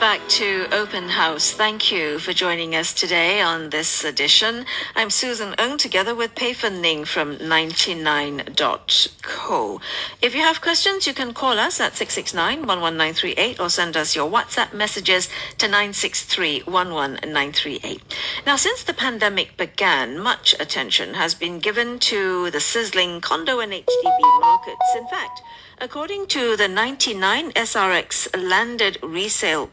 back to Open House. Thank you for joining us today on this edition. I'm Susan Ng, together with Pei Fen Ning from 99.co. If you have questions, you can call us at 669-11938 or send us your WhatsApp messages to 963-11938. Now, since the pandemic began, much attention has been given to the sizzling condo and HDB markets. In fact, according to the 99 SRX landed resale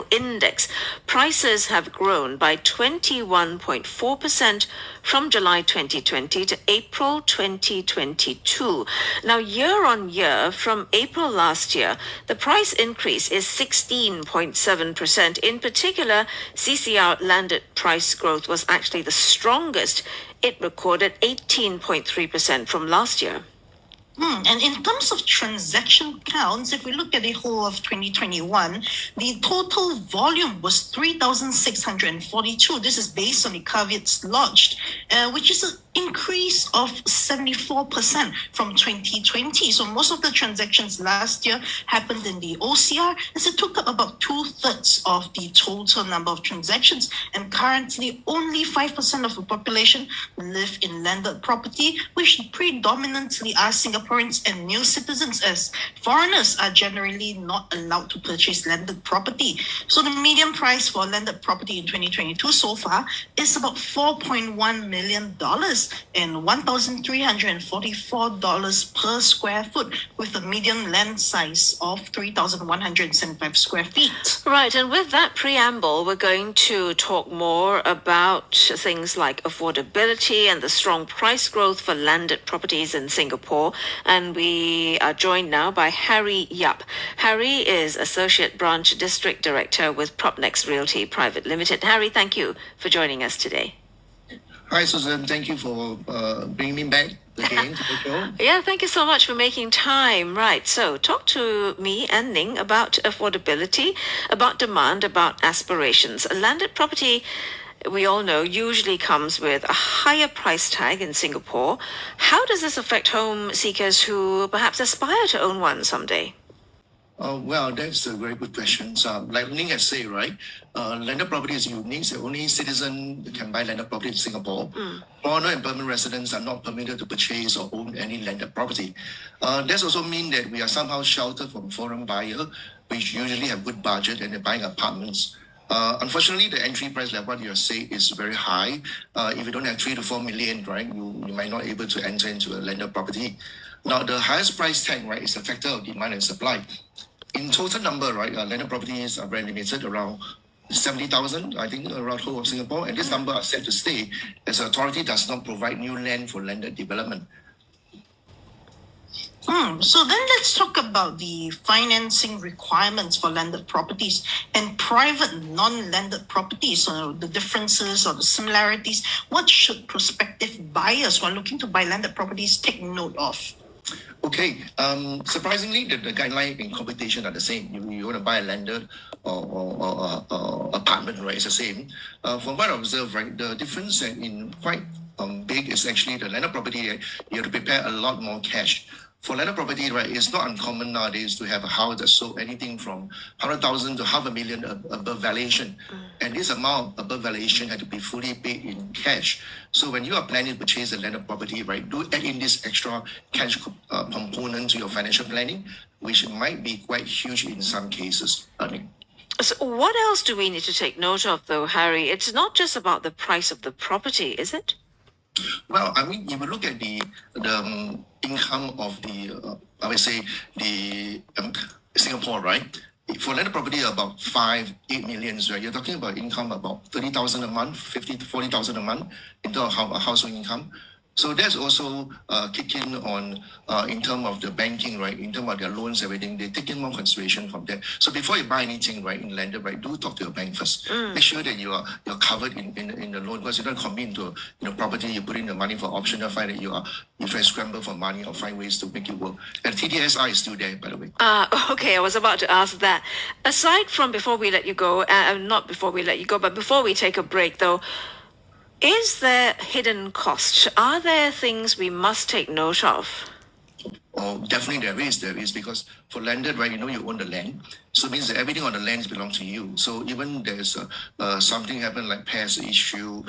index, prices have grown by 21.4% from July 2020 to April 2022. Now, year on year, from April last year, the price increase is 16.7%. In particular, CCR landed price growth was actually the strongest. It recorded 18.3% from last year. And in terms of transaction counts, if we look at the whole of 2021, the total volume was 3,642. This is based on the caveats lodged, which is an increase of 74% from 2020. So most of the transactions last year happened in the OCR, as it took up about 2/3 of the total number of transactions. And currently, only 5% of the population live in landed property, which predominantly are Singaporeans and new citizens, as foreigners are generally not allowed to purchase landed property. So the median price for landed property in 2022 so far is about $4.1 million and $1,344 per square foot, with a median land size of 3,175 square feet. Right, and with that preamble, we're going to talk more about things like affordability and the strong price growth for landed properties in Singapore. And we are joined now by Harry Yap. Harry is Associate Branch District Director with Propnex Realty Private Limited. Harry, thank you for joining us today. Hi, Susan. Thank you for bringing me back again to the show. Yeah, thank you so much for making time. Right, so talk to me and Ning about affordability, about demand, about aspirations. A landed property, we all know, usually comes with a higher price tag in Singapore. How does this affect home seekers who perhaps aspire to own one someday? Well, that's a very good question. So, like Ning has said, right, landed property is unique. So only citizen can buy landed property in Singapore. Foreigner and permanent residents are not permitted to purchase or own any landed property. That also means that we are somehow sheltered from foreign buyers, which usually have good budget and they're buying apartments. Unfortunately, the entry price, like what you say, is very high. If you don't have 3 to 4 million, right, you might not be able to enter into a landed property. Now, the highest price tag, right, is a factor of demand and supply. In total number, right, landed properties are very limited, around 70,000, I think, around whole of Singapore. And this number are set to stay as the authority does not provide new land for landed development. So then let's talk about the financing requirements for landed properties and private non-landed properties. So the differences or the similarities. What should prospective buyers who are looking to buy landed properties take note of? Okay, surprisingly, the guideline in competition are the same. You want to buy a landed or apartment, right? It's the same. From what I observe, right, the difference in quite big is actually the landed property. You have to prepare a lot more cash. For landed property, right, it's not uncommon nowadays to have a house that sold anything from 100,000 to $500,000 above valuation. And this amount above valuation had to be fully paid in cash. So when you are planning to purchase a landed property, right, do add in this extra cash component to your financial planning, which might be quite huge in some cases. So what else do we need to take note of, though, Harry? It's not just about the price of the property, is it? Well, I mean, if you look at the income of the, I would say, the Singapore, right? For landed property, about 5-8 million, right? You're talking about income about 30,000 a month, 50 to 40,000 a month in terms of household income. So that's also kicking on in terms of the banking, right? In terms of their loans, everything, they take in more consideration from that. So before you buy anything, right, in landed, right, do talk to your bank first. Make sure that you're covered in the loan, because you don't commit into property, you put in the money for option, you find that you try to scramble for money or find ways to make it work. And TDSR is still there, by the way. Okay, I was about to ask that. Aside from before we let you go, not before we let you go, but before we take a break, though, is there hidden costs? Are there things we must take note of? Oh, definitely there is, because for landed, right, you own the land. So it means that everything on the lands belongs to you. So even there's something happen like pest issue,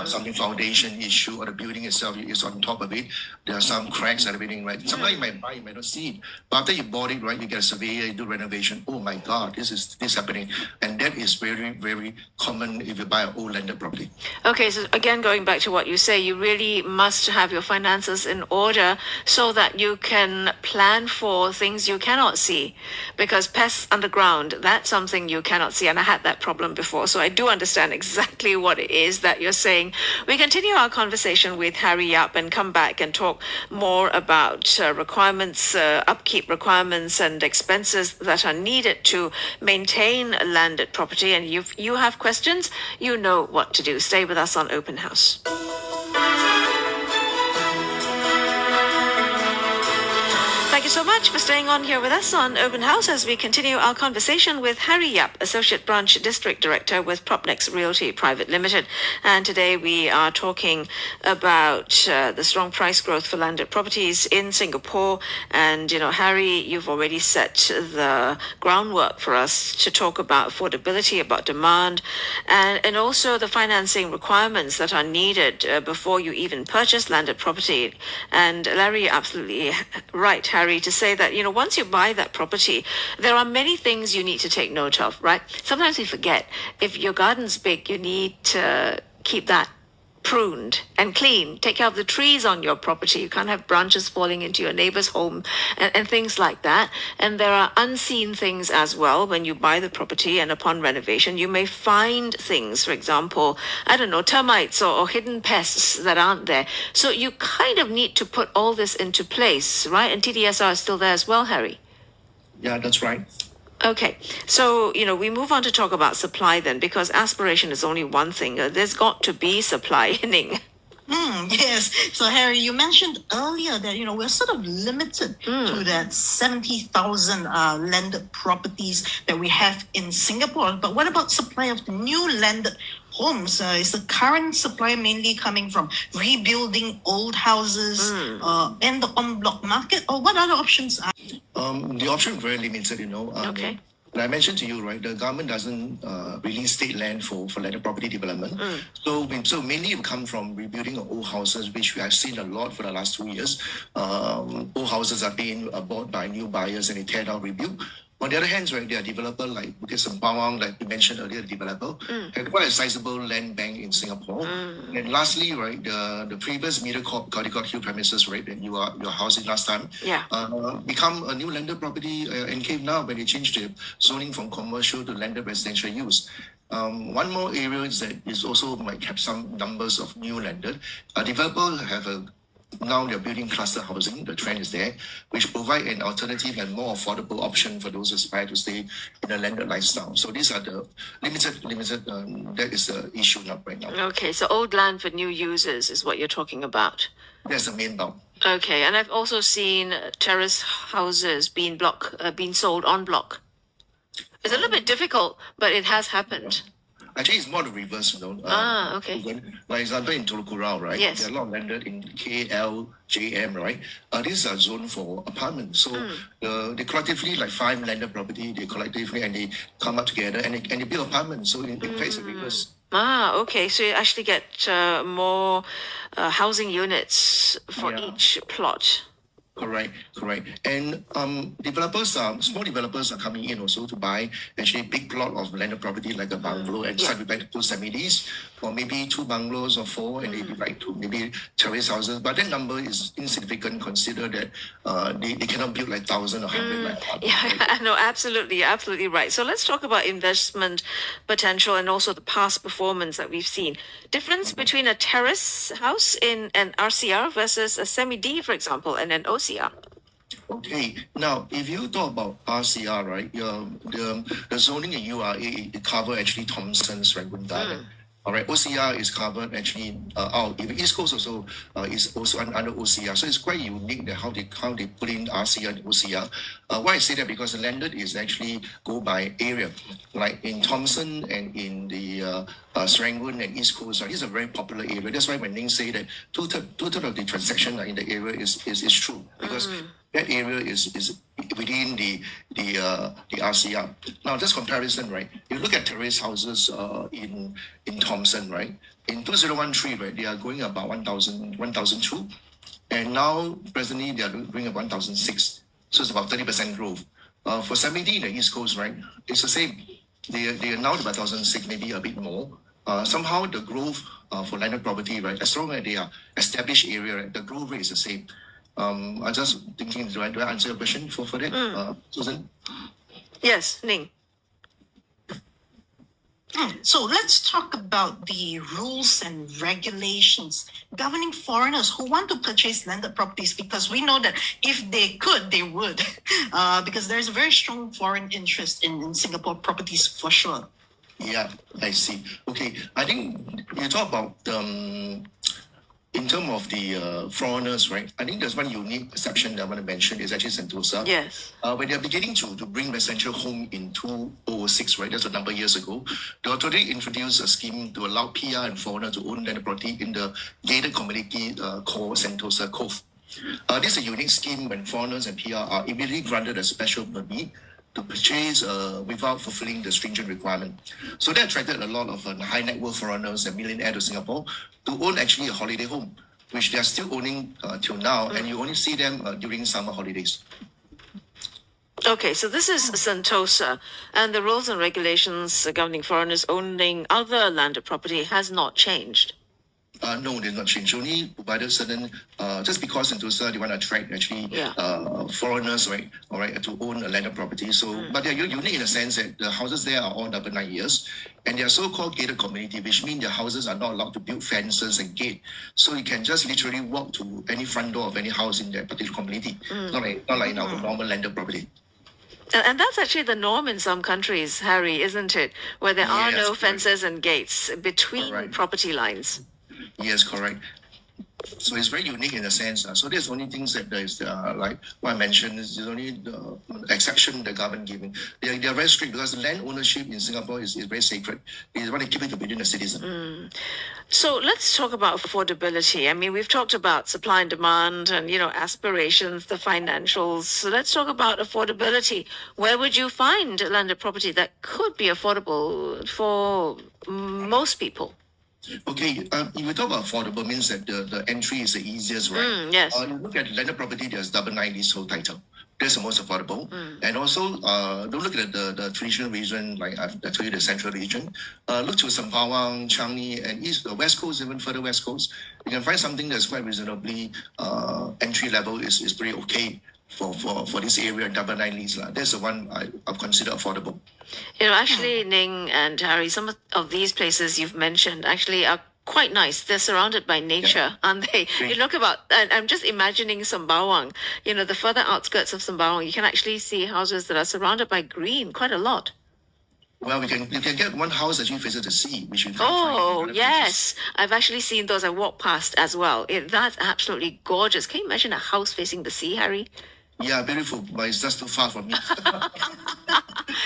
something foundation issue, or the building itself is on top of it, there are some cracks and everything, right? Sometimes you might buy, you might not see it. But after you bought it, right, you get a surveyor, you do renovation. Oh my God, this happening. And that is very, very common if you buy an old landed property. Okay, so again, going back to what you say, you really must have your finances in order so that you can plan for things you cannot see. Because pests underground, that's something you cannot see. And I had that problem before. So I do understand exactly what it is that you're saying. We continue our conversation with Harry Yap and come back and talk more about requirements, upkeep requirements and expenses that are needed to maintain a landed property. And if you have questions, you know what to do. Stay with us on Open House. Thank you so much for staying on here with us on Open House as we continue our conversation with Harry Yap, Associate Branch District Director with Propnex Realty Private Limited. And today we are talking about the strong price growth for landed properties in Singapore. And, you know, Harry, you've already set the groundwork for us to talk about affordability, about demand, and also the financing requirements that are needed before you even purchase landed property. And Larry, you're absolutely right, Harry, to say that, you know, once you buy that property, there are many things you need to take note of, right? Sometimes we forget if your garden's big, you need to keep that pruned and clean. Take care of the trees on your property. You can't have branches falling into your neighbor's home and things like that. And there are unseen things as well when you buy the property, and upon renovation, you may find things, for example, I don't know, termites or hidden pests that aren't there. So you kind of need to put all this into place, right? And TDSR is still there as well, Harry. Yeah, that's right. Okay, so, you know, we move on to talk about supply then, because aspiration is only one thing. There's got to be supply, Ning. Yes. So, Harry, you mentioned earlier that, you know, we're sort of limited to that 70,000 landed properties that we have in Singapore. But what about supply of the new landed homes? Is the current supply mainly coming from rebuilding old houses and the en-bloc market? Or what other options are? The option is very limited, you know. Okay. And I mentioned to you, right, the government doesn't release state land for landed property development. So mainly it come from rebuilding of old houses, which we have seen a lot for the last 2 years. Old houses are being bought by new buyers and they tear down, rebuild. On the other hand, right, there are developers like Bukit Sembawang, like you mentioned earlier, the developer, had quite a sizable land bank in Singapore. And lastly, right, the previous Mediacorp Caldecott Hill premises, right, that you are housing last time, become a new landed property and came now when they changed the zoning from commercial to landed residential use. One more area is that is also might have some numbers of new landed. Developers have now they're building cluster housing, the trend is there, which provide an alternative and more affordable option for those who aspire to stay in a landed lifestyle. So these are the limited, that is the issue now right now. Okay, so old land for new users is what you're talking about. That's the main bulk. Okay, and I've also seen terrace houses being sold en bloc. It's a little bit difficult, but it has happened. Actually, it's more the reverse, you know. Okay. Like example, in Teluk Kurau, right? Yes. There are a lot of landed in KL, JM, right? These are zoned for apartments. So they collectively, like 5 landed property, they collectively and they come up together and they build apartments. So in fact, it's the reverse. Okay. So you actually get more housing units for each plot. Correct. And small developers are coming in also to buy actually big plot of landed property like a bungalow and decide to buy 2 semis or maybe 2 bungalows or 4 and they divide to maybe terrace houses. But that number is insignificant. Consider that they cannot build like 1,000 or 100 like Yeah, no, absolutely right. So let's talk about investment potential and also the past performance that we've seen. Difference between a terrace house in an RCR versus a semi-D, for example, and an OCR. Okay, now if you talk about RCR, right, the zoning in URA it cover actually Thomson's Rangoon Garden. All right, OCR is covered actually even East Coast also is also under OCR. So it's quite unique that how they put in RCR and OCR. Why I say that because the landed is actually go by area, like in Thomson and in the Serangoon and East Coast. This is a very popular area. That's why when Ning say that two-thirds of the transaction in the area is true because that area is within the RCR. Now, just comparison, right? You look at terrace houses in Thomson, right? In 2013, right, they are going about 1,002, and now presently they are going about 1,006. So it's about 30% growth. For 70 in the East Coast, right, it's the same. They are now about 1,006, maybe a bit more. Somehow the growth for landed property, right, as long as they are established area, right, the growth rate is the same. I'm just thinking, do I answer your question for that, Susan? Yes, Ning. So let's talk about the rules and regulations governing foreigners who want to purchase landed properties, because we know that if they could, they would, because there's a very strong foreign interest in Singapore properties for sure. Yeah, I see. Okay, I think you talk about in terms of the foreigners, right? I think there's one unique exception that I want to mention is actually Sentosa. Yes. When they're beginning to bring residential home in 2006, right? That's a number of years ago. The authority introduced a scheme to allow PR and foreigner to own landed property in the gated community called Sentosa Cove. This is a unique scheme when foreigners and PR are immediately granted a special permit to purchase without fulfilling the stringent requirement. So that attracted a lot of high net worth foreigners and millionaires to Singapore to own actually a holiday home, which they are still owning till now, and you only see them during summer holidays. Okay, so this is Sentosa, and the rules and regulations governing foreigners owning other landed property has not changed. No, they're not changed. Only provided certain, just because Sentosa, they want to attract actually foreigners, right? All right, to own a landed property. So, but they're unique in the sense that the houses there are all double 9 years, and they are so-called gated community, which means the houses are not allowed to build fences and gate. So you can just literally walk to any front door of any house in that particular community, not like in our normal landed property. And that's actually the norm in some countries, Harry, isn't it? Where there are no fences and gates between property lines. Yes, correct. So it's very unique in a sense. So there's only things that there is like what I mentioned is only the exception the government giving. They are very strict because land ownership in Singapore is very sacred. They want to keep it within the citizen. So let's talk about affordability. I mean, we've talked about supply and demand and, aspirations, the financials. So let's talk about affordability. Where would you find landed property that could be affordable for most people? Okay, if we talk about affordable, means that the entry is the easiest, right? Yes. You look at landed property, there's double 9 leasehold title. That's the most affordable. And also, don't look at the traditional region, like I told you, the central region. Look to Sembawang, Changi, and the West Coast, even further West Coast. You can find something that's quite reasonably entry level is pretty okay for this area, double 9 lease. That's the one I consider affordable. Actually, Ning and Harry, some of these places you've mentioned actually are quite nice. They're surrounded by nature, aren't they? You look about, and I'm just imagining Sembawang, the further outskirts of Sembawang, you can actually see houses that are surrounded by green, quite a lot. Well, you can get one house that you faces the sea, which you can find yes, I've actually seen those. I walked past as well. That's absolutely gorgeous. Can you imagine a house facing the sea, Harry? Yeah, beautiful, but it's just too far from me.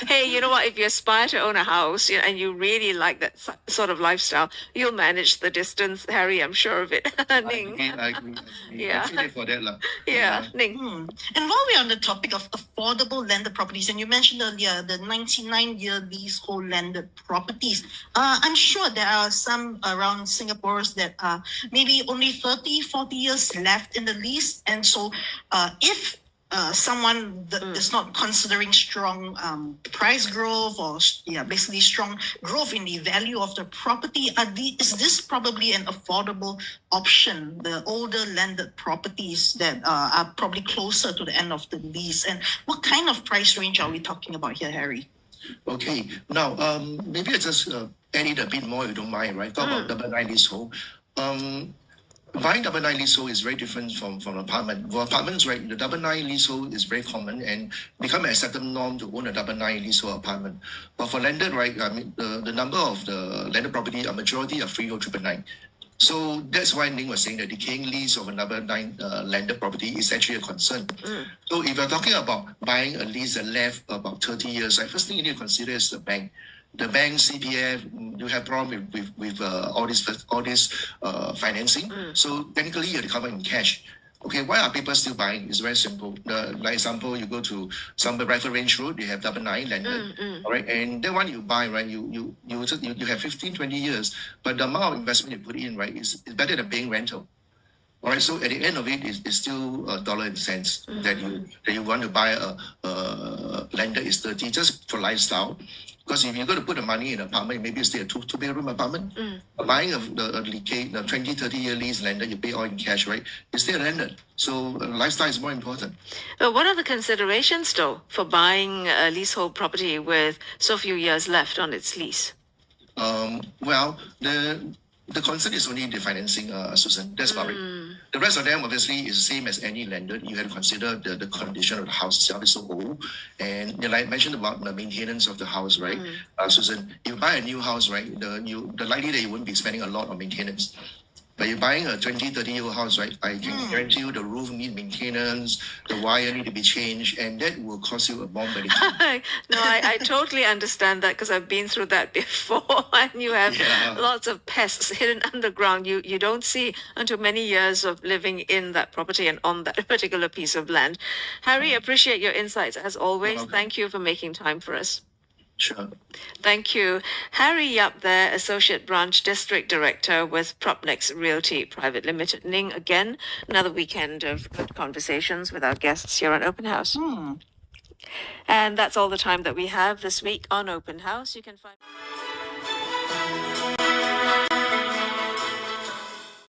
Hey, you know what? If you aspire to own a house and you really like that sort of lifestyle, you'll manage the distance, Harry. I'm sure of it. Ning. I agree. Yeah. I'm for that, yeah, Ning. And while we're on the topic of affordable landed properties, and you mentioned earlier the 99-year leasehold landed properties, I'm sure there are some around Singapore that are maybe only 30, 40 years left in the lease. And so if someone that is not considering strong price growth or basically strong growth in the value of the property, is this probably an affordable option? The older landed properties that are probably closer to the end of the lease, and what kind of price range are we talking about here, Harry? Okay, now maybe I just add it a bit more, if you don't mind, right? Talk about double 9 leasehold. Buying double 9 leasehold is very different from apartment. For apartments, right, the double 9 leasehold is very common and become an accepted norm to own a double 9 leasehold apartment. But for landed, right, I mean, the number of the landed property, a majority are freehold 999. So that's why Ning was saying that decaying lease of another 9 landed property is actually a concern. So if you're talking about buying a lease that left about 30 years, right, first thing you need to consider is the bank. The bank, CPF, you have problem with all this financing. So technically, you're covered in cash. Okay, why are people still buying? It's very simple. Like example, you go to some Rifle Range Road, you have 99 landed, all right, and that one you buy, right? You have 15, 20 years, but the amount of investment you put in, right, is better than paying rental. All right, so at the end of it, it's still a dollar and cents that you want to buy a landed is 30 just for lifestyle. Because if you're going to put the money in an apartment, maybe you stay a two-bedroom apartment. Buying a 20, 30-year lease landed, you pay all in cash, right? You stay landed. So lifestyle is more important. What are the considerations, though, for buying a leasehold property with so few years left on its lease? Well, the concern is only the financing, Susan. That's about it. The rest of them obviously is the same as any lender. You have to consider the condition of the house itself is so old, and like I mentioned about the maintenance of the house, right, Susan? You buy a new house, right? The likely that you won't be spending a lot on maintenance. But you're buying a 20, 30-year-old house, right? I can guarantee you the roof need maintenance, the wire need to be changed, and that will cost you a bomb. No, I totally understand that because I've been through that before. And you have lots of pests hidden underground you don't see until many years of living in that property and on that particular piece of land. Harry, appreciate your insights as always. Okay. Thank you for making time for us. Sure. Thank you. Harry Yap there, Associate Branch District Director with Propnex Realty Private Limited. Ning, again, another weekend of good conversations with our guests here on Open House. And that's all the time that we have this week on Open House. You can find